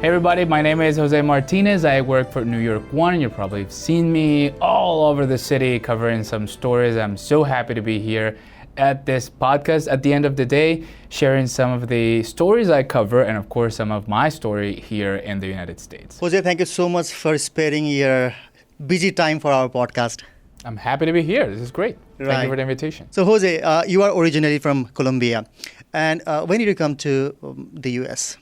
Hey everybody, my name is José Martínez. I work for New York One. You've probably seen me all over the city covering some stories. I'm so happy to be here at this podcast at the end of the day, sharing some of the stories I cover and of course some of my story here in the United States. Jose, thank you so much for sparing your busy time for our podcast. I'm happy to be here. This is great. Thank you for the invitation. So Jose, you are originally from Colombia. And when did you come to the US?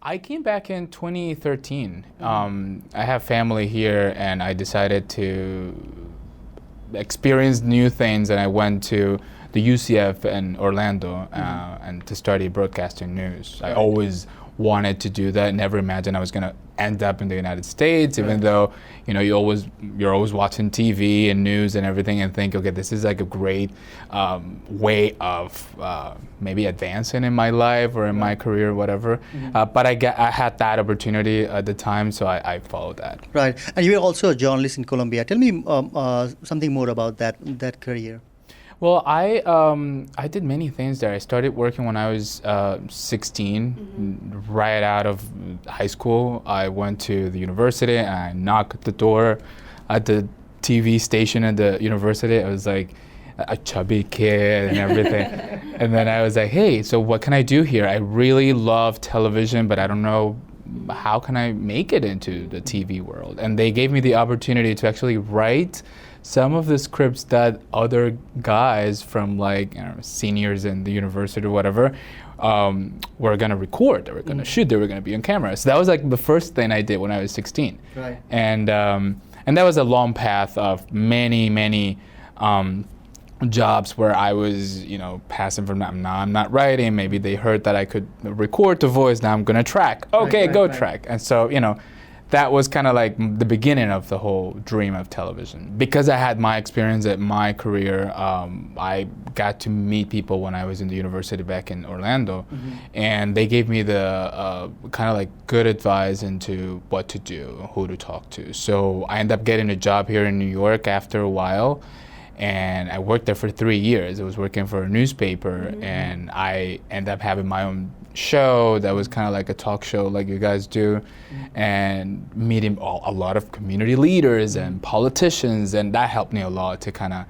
I came back in 2013. I have family here and I decided to experience new things, and I went to the UCF in Orlando and to study broadcasting news. I always wanted to do that. Never imagined I was going to end up in the United States, even though you're always watching TV and news and everything and think, okay, this is like a great way of maybe advancing in my life or in my career or whatever. But I had that opportunity at the time, so I followed that. Right, and you were also a journalist in Colombia. Tell me something more about that career. Well, I did many things there. I started working when I was 16, right out of high school. I went to the university and I knocked at the door at the TV station at the university. I was like a chubby kid and everything. And then I was like, hey, so what can I do here? I really love television, but I don't know how can I make it into the TV world. And they gave me the opportunity to actually write some of the scripts that other guys from seniors in the university or whatever were going to record, they were going to shoot, they were going to be on camera. So that was like the first thing I did when I was 16. Right. And that was a long path of many jobs where I was, passing from now I'm not writing, maybe they heard that I could record the voice, now I'm going to track. Okay, right. Track. And so, that was kind of like the beginning of the whole dream of television. Because I had my experience at my career, I got to meet people when I was in the university back in Orlando, and they gave me the kind of like good advice into what to do, who to talk to. So I ended up getting a job here in New York after a while, and I worked there for 3 years. I was working for a newspaper, and I ended up having my own show that was kind of like a talk show like you guys do, and meeting a lot of community leaders and politicians, and that helped me a lot to kind of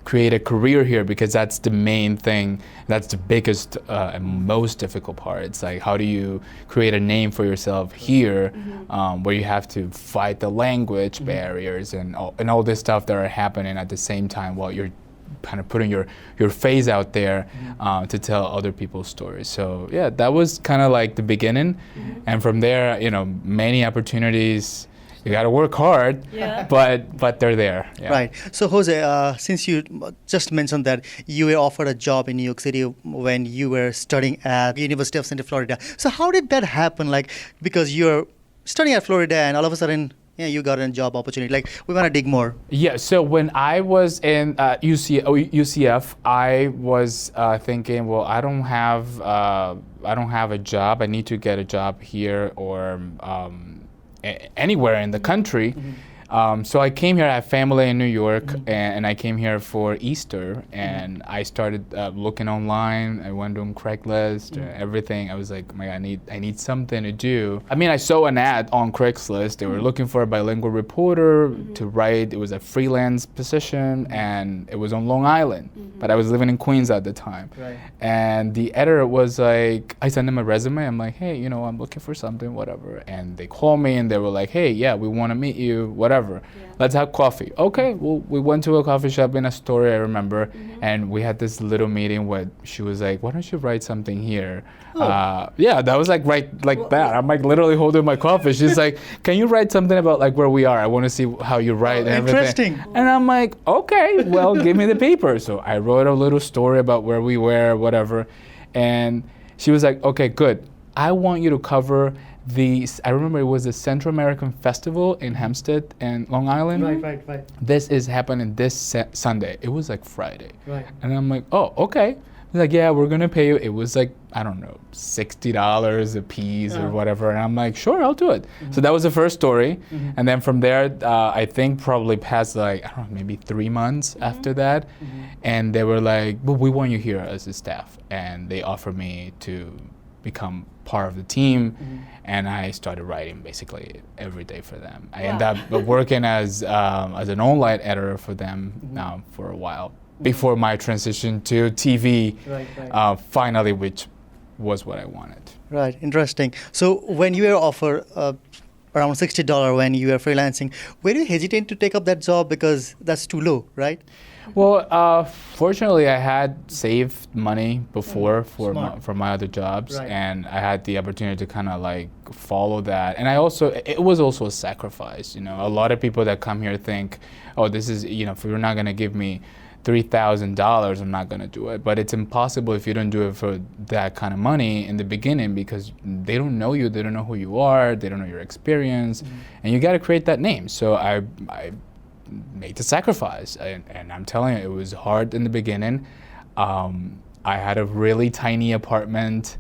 create a career here, because that's the main thing, that's the biggest and most difficult part. It's like, how do you create a name for yourself here, where you have to fight the language barriers and all this stuff that are happening at the same time while you're kind of putting your face out there to tell other people's stories. So yeah, that was kind of like the beginning, and from there, many opportunities. You got to work hard, but they're there. Yeah. Right. So Jose, since you just mentioned that you were offered a job in New York City when you were studying at the University of Central Florida. So how did that happen? Like, because you're studying at Florida and all of a sudden, you got a job opportunity. Like, we want to dig more. Yeah. So when I was in UCF, I was thinking, well, I don't have a job. I need to get a job here or anywhere in the country. So I came here. I have family in New York, and I came here for Easter, and I started looking online. I went on Craigslist, everything. I was like, oh my God, I need something to do. I mean, I saw an ad on Craigslist. They were looking for a bilingual reporter to write. It was a freelance position, and it was on Long Island. But I was living in Queens at the time. Right. And the editor was like, I sent them a resume. I'm like, hey, I'm looking for something, whatever. And they called me, and they were like, hey, yeah, we want to meet you, whatever. Let's have coffee. Okay, well, we went to a coffee shop in Astoria, I remember, and we had this little meeting where she was like, why don't you write something here? That was like that. I'm like literally holding my coffee. She's like, can you write something about like where we are? I want to see how you write and everything. Interesting. And I'm like, okay, well, give me the paper. So I wrote a little story about where we were, whatever. And she was like, okay, good. I want you to cover I remember it was the Central American Festival in Hempstead and Long Island. Right. This is happening this Sunday. It was like Friday. Right. And I'm like, oh, okay. He's like, yeah, we're going to pay you. It was like, I don't know, $60 a piece or whatever. And I'm like, sure, I'll do it. So that was the first story. And then from there, I think probably past like, I don't know, maybe 3 months after that. And they were like, well, we want you here as a staff. And they offered me to become part of the team, and I started writing basically every day for them. I ended up working as an online editor for them for a while before my transition to TV, finally, which was what I wanted. Right, interesting. So when you were offered around $60 when you were freelancing, were you hesitant to take up that job because that's too low, right? Well, fortunately, I had saved money before for my other jobs, and I had the opportunity to kind of like follow that. And it was also a sacrifice. You know, a lot of people that come here think, oh, this is, you know, if you're not going to give me $3,000, I'm not going to do it. But it's impossible if you don't do it for that kind of money in the beginning, because they don't know you, they don't know who you are, they don't know your experience, and you got to create that name. So I made the sacrifice, and I'm telling you, it was hard in the beginning. I had a really tiny apartment.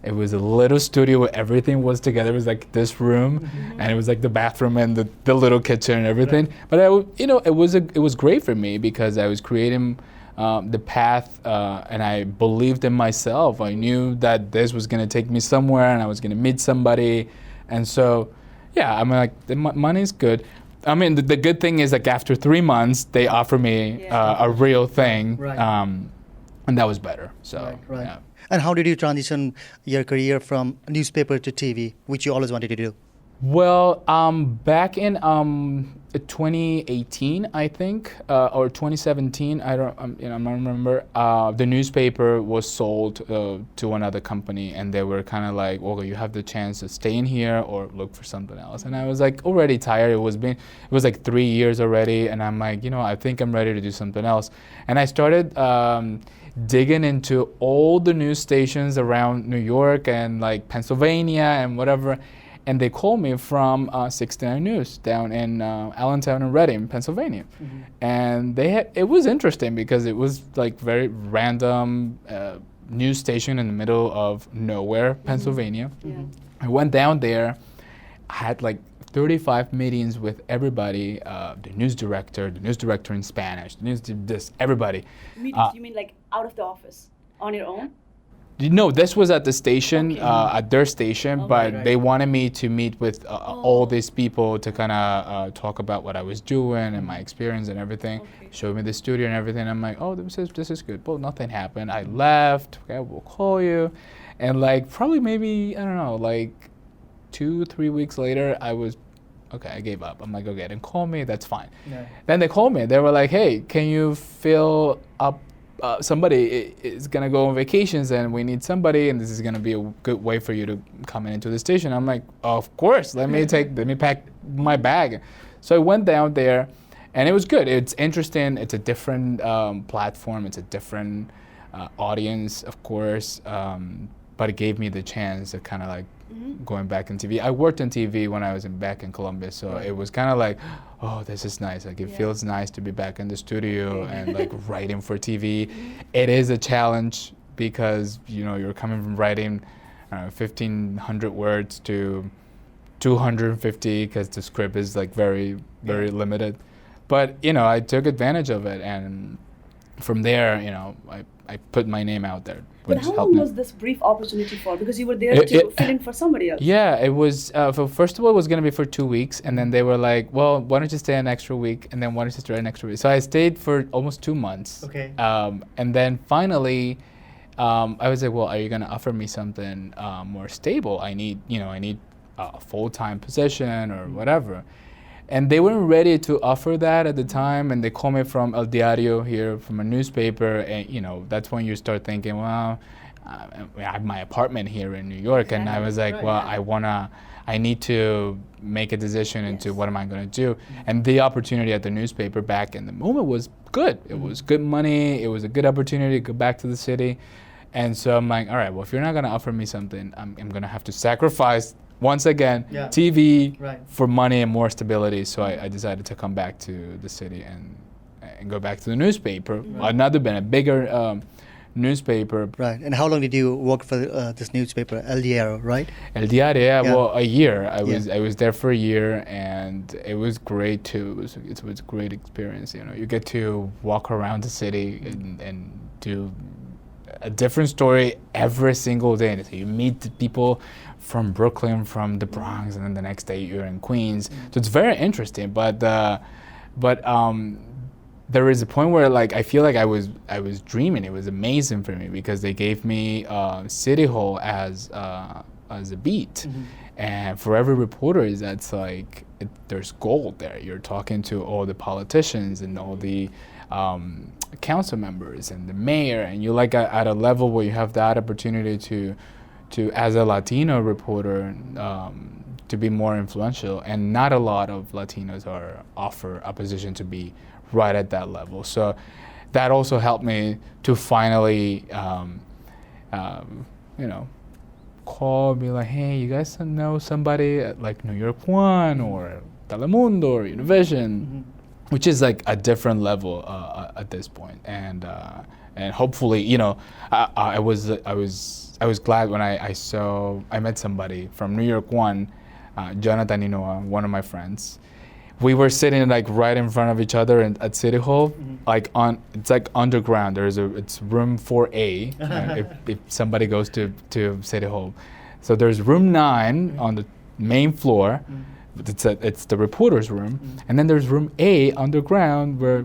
It was a little studio where everything was together. It was like this room, and it was like the bathroom and the little kitchen and everything. But it was great for me because I was creating the path, and I believed in myself. I knew that this was going to take me somewhere, and I was going to meet somebody, and so yeah, I mean, like the money's good. I mean, the good thing is, like, after 3 months, they offer me a real thing, and that was better. So, yeah. And how did you transition your career from newspaper to TV, which you always wanted to do? Well, back in 2018, I think, or 2017, I don't remember. The newspaper was sold to another company, and they were kind of like, "Okay, you have the chance to stay in here or look for something else." And I was like already tired. It was like 3 years already, and I'm like, I think I'm ready to do something else. And I started digging into all the news stations around New York and like Pennsylvania and whatever. And they called me from 69 News down in Allentown and Reading, Pennsylvania. And it was interesting because it was like very random news station in the middle of nowhere, Pennsylvania. I went down there. I had like 35 meetings with everybody, the news director in Spanish, everybody. Meetings, you mean like out of the office, on your own? No, this was at the station, at their station, but they wanted me to meet with all these people to kind of talk about what I was doing and my experience and everything. Showed me the studio and everything. I'm like, oh, this is good. Well, nothing happened. I left. Okay, we'll call you. And like probably maybe, I don't know, like 2-3 weeks later, I gave up. I'm like, okay, then call me. That's fine. Then they called me. They were like, hey, can you fill up? Somebody is gonna go on vacations and we need somebody, and this is gonna be a good way for you to come into the station. I'm like, of course, let me pack my bag. So I went down there, and it was good. It's interesting. It's a different platform. It's a different audience, of course, but it gave me the chance to kind of like going back in TV. I worked in TV when I was back in Colombia, so it was kind of like, oh, this is nice. Like, it feels nice to be back in the studio and like writing for TV. It is a challenge because you're coming from writing 1,500 words to 250 because the script is like very limited. But I took advantage of it, and from there, I put my name out there. But how long was this brief opportunity for? Because you were there to fill in for somebody else. Yeah, it was, first of all, it was going to be for 2 weeks. And then they were like, well, why don't you stay an extra week? And then why don't you stay an extra week? So I stayed for almost 2 months. Okay. And then finally, I was like, well, are you going to offer me something more stable? I need a full-time position or whatever. And they weren't ready to offer that at the time, and they called me from El Diario here, from a newspaper, and that's when you start thinking, well, I have my apartment here in New York, and I was like, well, I need to make a decision into what am I going to do. And the opportunity at the newspaper back in the moment was good. It was good money. It was a good opportunity to go back to the city. And so I'm like, all right, well, if you're not going to offer me something, I'm going to have to sacrifice once again, TV for money and more stability. So I decided to come back to the city and go back to the newspaper. Another been a bigger newspaper. Right. And how long did you work for this newspaper, El Diario, right? El Diario, well, a year. I was there for a year, and it was great too. It was a great experience. You get to walk around the city and do a different story every single day. So you meet the people from Brooklyn, from the Bronx, and then the next day you're in Queens. So it's very interesting. But there is a point where like I feel like I was dreaming. It was amazing for me because they gave me City Hall as a beat, and for every reporter, that's like there's gold there. You're talking to all the politicians and all the council members and the mayor, and you're like at a level where you have that opportunity to as a Latino reporter to be more influential, and not a lot of Latinos are offer a position to be right at that level. So that also helped me to finally call, be like, hey, you guys know somebody at like New York One or Telemundo or Univision, which is like a different level at this point. And hopefully, I was glad when I met somebody from New York One, Jonathan Inoa, one of my friends. We were sitting like right in front of each other at City Hall, it's like underground. It's room 4A if somebody goes to City Hall. So there's room 9 on the main floor. It's the reporter's room, and then there's room A underground where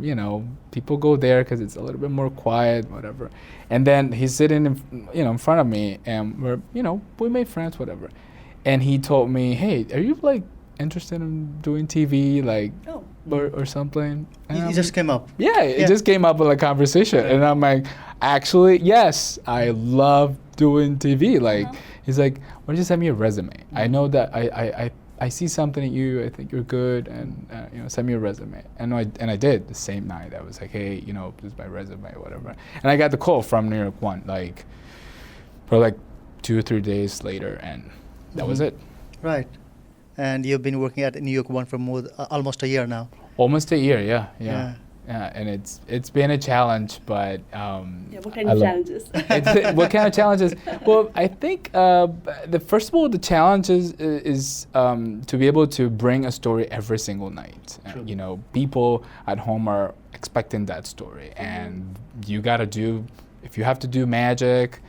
people go there because it's a little bit more quiet, whatever. And then he's sitting in front of me, and we made friends, whatever. And he told me, hey, are you like interested in doing TV, like, or something? And it just came up. Yeah, it just came up in a conversation, and I'm like, actually, yes, I love doing TV. Like, he's like, why don't you send me a resume? I know that I see something in you. I think you're good, and send me a resume. And I did the same night. I was like, hey, this is my resume, whatever. And I got the call from New York One, like, for like 2 or 3 days later, and that was it. Right. And you've been working at New York One for almost a year now. Almost a year, yeah. And it's been a challenge, but what kind of challenges? What kind of challenges? Well, I think first of all, the challenge is to be able to bring a story every single night. People at home are expecting that story, and you got to do, if you have to do magic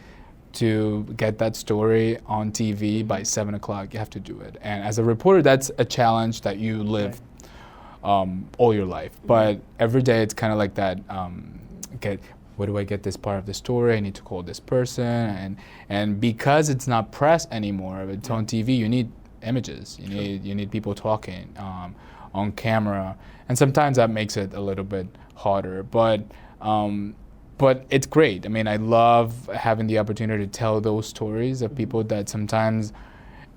to get that story on TV by 7 o'clock, you have to do it. And as a reporter, that's a challenge that you live all your life. But every day it's kind of like that, where do I get this part of the story? I need to call this person. And because it's not press anymore, it's on TV, you need images. You need people talking on camera. And sometimes that makes it a little bit harder. But it's great. I mean, I love having the opportunity to tell those stories of people that sometimes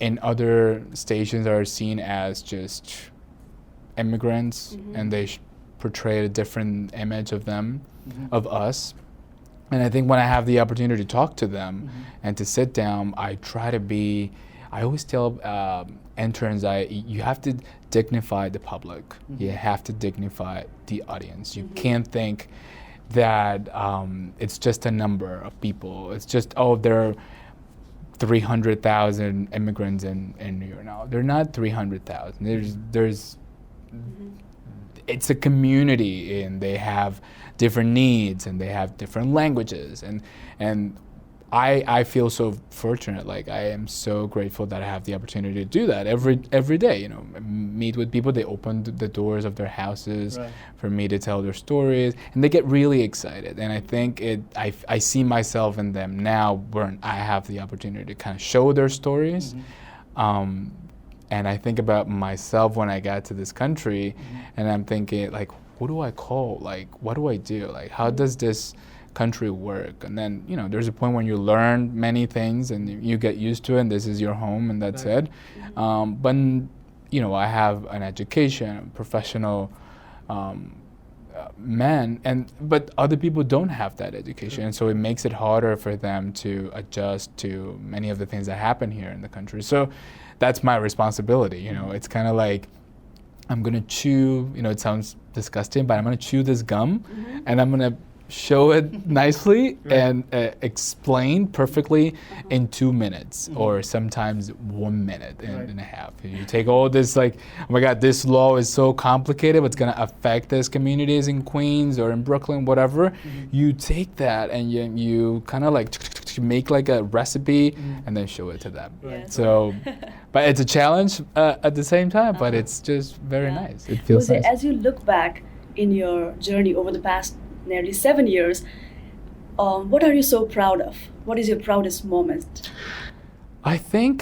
in other stations are seen as just immigrants, and they portray a different image of them, of us. And I think when I have the opportunity to talk to them and to sit down, I always tell interns, you have to dignify the public. You have to dignify the audience. You can't think that it's just a number of people. It's just, there are 300,000 immigrants in New York now. They're not 300,000. There's it's a community, and they have different needs, and they have different languages, and I feel so fortunate. Like, I am so grateful that I have the opportunity to do that every day. Meet with people. They open the doors of their houses for me to tell their stories, and they get really excited. And I think I see myself in them now, where I have the opportunity to kind of show their stories. And I think about myself when I got to this country, and I'm thinking, like, who do I call? Like, what do I do? Like, how does this country work? And then, there's a point when you learn many things and you get used to it, and this is your home, and that's it. But, I have an education, professional men, but other people don't have that education, and so it makes it harder for them to adjust to many of the things that happen here in the country. So that's my responsibility. It's kind of like I'm gonna chew, it sounds disgusting, but I'm gonna chew this gum, and I'm gonna show it nicely and explain perfectly in 2 minutes or sometimes 1 minute and a half. You take all this like, oh my God, this law is so complicated, it's gonna affect these communities in Queens or in Brooklyn, whatever. You take that and you kind of like make like a recipe and then show it to them. So, but it's a challenge at the same time, but it's just very nice. It feels nice. As you look back in your journey over the past nearly 7 years, what are you so proud of? What is your proudest moment? I think,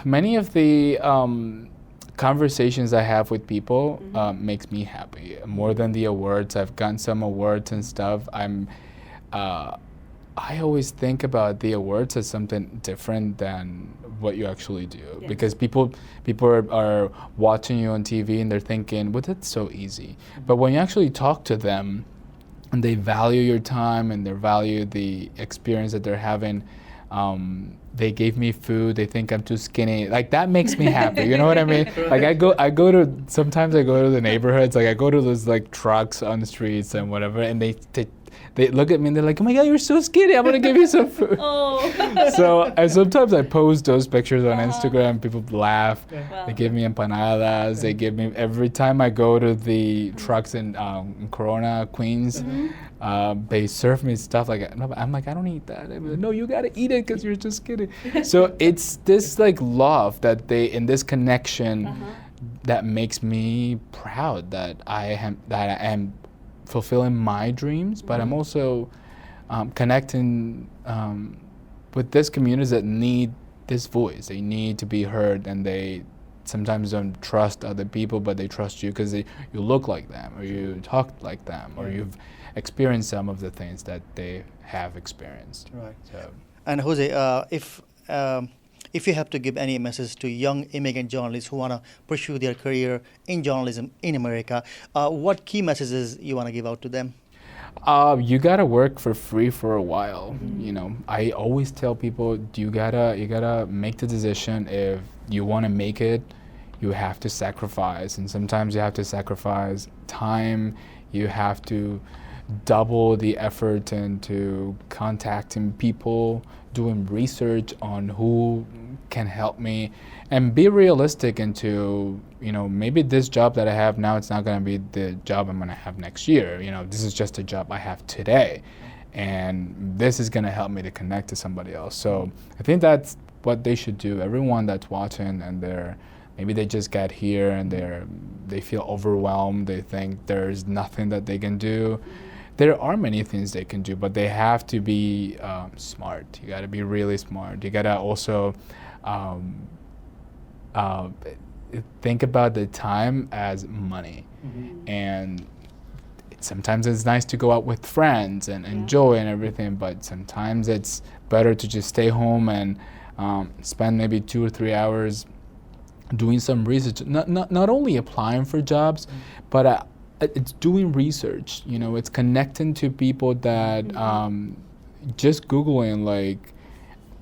many of the conversations I have with people makes me happy. More than the awards, I've gotten some awards and stuff. I always think about the awards as something different than what you actually do, because people are watching you on TV and they're thinking, well, that's so easy. But when you actually talk to them and they value your time and they value the experience that they're having, they gave me food, they think I'm too skinny, like that makes me happy. You know what I mean? Like sometimes I go to the neighborhoods, like I go to those like trucks on the streets and whatever, and they look at me and they're like, oh my God, you're so skinny, I'm gonna give you some food. So sometimes I post those pictures on Instagram, people laugh, they give me empanadas, they give me, every time I go to the trucks in Corona, Queens, they serve me stuff like, no, I'm like, I don't eat that. I'm like, no, you gotta eat it because you're just kidding. So it's this like love that in this connection that makes me proud that I am fulfilling my dreams, but I'm also connecting with this communities that need this voice. They need to be heard, and they sometimes don't trust other people, but they trust you because you look like them, or you talk like them, or you've experienced some of the things that they have experienced. Right. So. And Jose, if you have to give any message to young immigrant journalists who want to pursue their career in journalism in America, what key messages you want to give out to them? You gotta work for free for a while. You know, I always tell people, you gotta make the decision. If you want to make it, you have to sacrifice, and sometimes you have to sacrifice time. You have to double the effort into contacting people, doing research on who can help me, and be realistic into, you know, maybe this job that I have now, it's not going to be the job I'm going to have next year. You know, this is just a job I have today, and this is going to help me to connect to somebody else. So I think that's what they should do. Everyone that's watching and maybe they just got here and they feel overwhelmed, they think there's nothing that they can do. There are many things they can do, but they have to be smart. You got to be really smart. You got to also think about the time as money. And sometimes it's nice to go out with friends and enjoy and everything, but sometimes it's better to just stay home and spend maybe 2 or 3 hours doing some research. Not only applying for jobs, but it's doing research. You know, it's connecting to people that just Googling like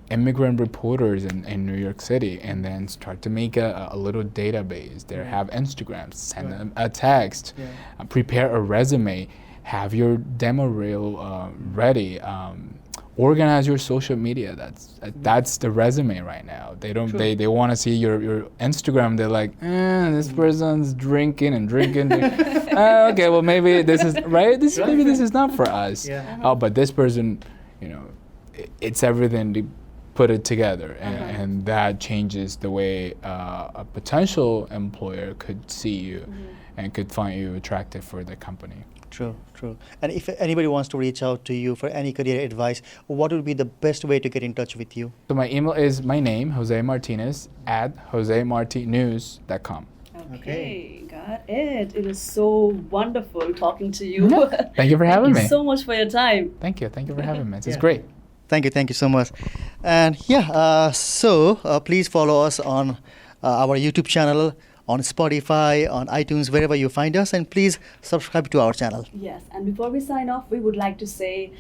immigrant reporters in New York City, and then start to make a little database. They have Instagrams, send them a text, prepare a resume, have your demo reel ready. Organize your social media. That's the resume right now. They don't. They want to see your Instagram. They're like, this person's drinking and drinking. Okay, well maybe this is right. Maybe this is not for us. Oh, but this person, you know, it's everything to put it together, and that changes the way a potential employer could see you and could find you attractive for the company. True. And if anybody wants to reach out to you for any career advice, what would be the best way to get in touch with you? So my email is my name, José Martínez, @josemartinez.com. Okay, got it. It is so wonderful talking to you. Thank you for having me. Thank you so much for your time. Thank you for having me. It's great. Thank you so much. And please follow us on our YouTube channel, on Spotify, on iTunes, wherever you find us, and please subscribe to our channel. Yes, and before we sign off, we would like to say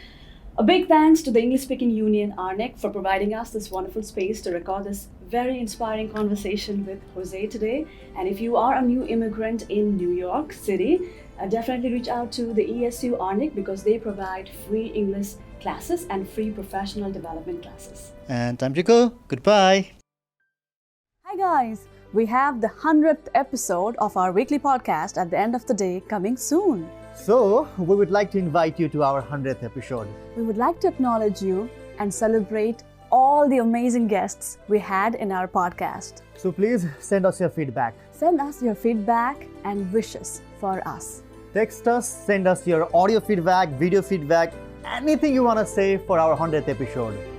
a big thanks to the English-speaking union, ARNEC, for providing us this wonderful space to record this very inspiring conversation with Jose today. And if you are a new immigrant in New York City, definitely reach out to the ESU Arnik because they provide free English classes and free professional development classes. And time to go. Goodbye. Hi guys, we have the 100th episode of our weekly podcast at the end of the day coming soon. So, we would like to invite you to our 100th episode. We would like to acknowledge you and celebrate all the amazing guests we had in our podcast. So please send us your feedback. Send us your feedback and wishes for us. Text us, send us your audio feedback, video feedback, anything you want to say for our 100th episode.